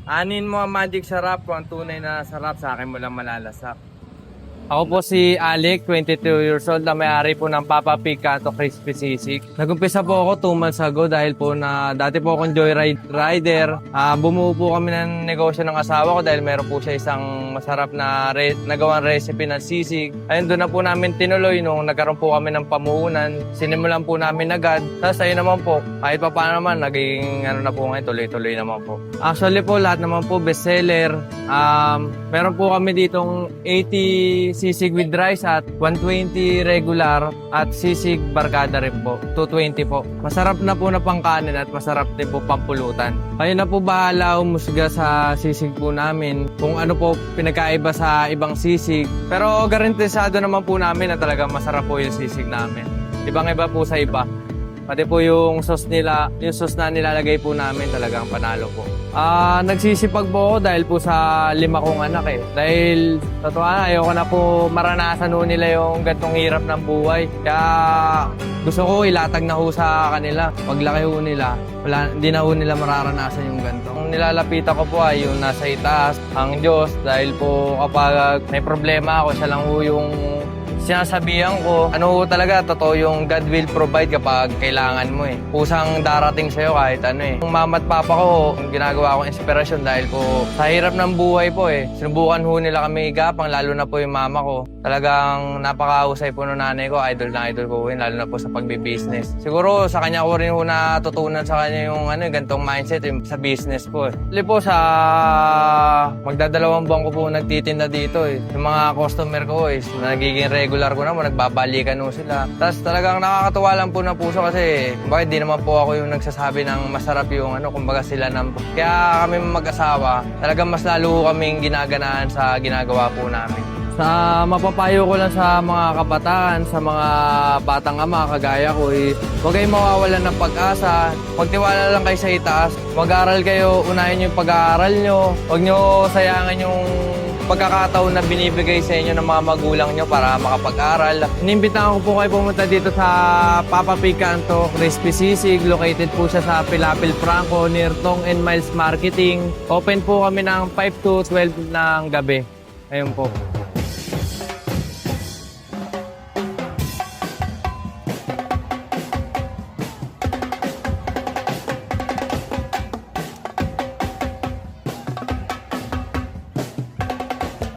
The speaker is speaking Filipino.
Anin mo ang magic sarap kung ang tunay na sarap sa akin mo lang malalasak. Ako po si Alec, 22 years old, na may-ari po ng Papa Pig Canto Crispy Sisig. Nag-umpisa po ako 2 months ago dahil po na dati po akong joyride rider. Bumuo po kami ng negosyo ng asawa ko dahil meron po siya isang masarap na nagawang recipe ng sisig. Ayun, doon na po namin tinuloy nung nagkaroon po kami ng pamuhunan. Sinimulan po namin agad. Tapos ayun naman po, kahit pa paano naman, naging na po ngayon, tuloy-tuloy naman po. Actually po, lahat naman po bestseller. Meron po kami ditong 80 sisig with rice at 120 regular at sisig barkada rin po, 220 po. Masarap na po na pangkanin at masarap din po pampulutan. Kayo na po bahala umusga sa sisig po namin kung ano po pinagkaiba sa ibang sisig. Pero garantisado naman po namin na talagang masarap po yung sisig namin. Ibang-iba po sa iba. Pati po yung sauce nila, yung sauce na nilalagay po namin talagang panalo po. Nagsisipag po ako dahil po sa 5 kong anak eh. Dahil totoo na, ayoko na po maranasan ho nila yung gantong hirap ng buhay. Kaya gusto ko ilatag na ho sa kanila. Paglaki ho nila, hindi na ho nila mararanasan yung ganito. Ang nilalapitan ko po ay yung nasa itaas, ang Diyos. Dahil po kapag may problema ako, siya lang ho yung sinasabihan ko, ano ho talaga, totoo yung God will provide kapag kailangan mo eh. Pusang darating sa'yo kahit ano eh. Yung mama at papa ko, yung ginagawa akong inspirasyon dahil po sa hirap ng buhay po eh. Sinubukan ho nila kami igapang, lalo na po yung mama ko. Talagang napakahusay po ng nanay ko, idol na idol ko yun, lalo na po sa pagbibusiness. Siguro sa kanya ko rin ho natutunan sa kanya yung gantong mindset yung sa business po eh. Dali po sa magdadalawang buwan ko po nagtitinda dito eh. Yung mga customer ko is nagiging regular ko naman, nagbabalikan ho sila. Tapos talagang nakakatuwa lang po ng puso kasi bakit di naman po ako yung nagsasabi ng masarap yung kumbaga sila ng... Kaya kami mag-asawa, talagang mas lalo kaming ginaganahan sa ginagawa po namin. Sa mapapayo ko lang sa mga kabataan, sa mga batang ama kagaya ko is huwag kayong mawawalan ng pag-asa, magtiwala lang kayo sa itaas, mag-aaral kayo, unahin yung pag-aaral nyo, huwag nyo sayangan yung pagkakataon na binibigay sa inyo ng mga magulang nyo para makapag-aral. Inimbitahan ko po kayo pumunta dito sa Papa Pig Canto Crispy Sisig. Located po siya sa Pilapil Franco, near Tong and Miles Marketing. Open po kami ng 5 to 12 ng gabi. Ayun po.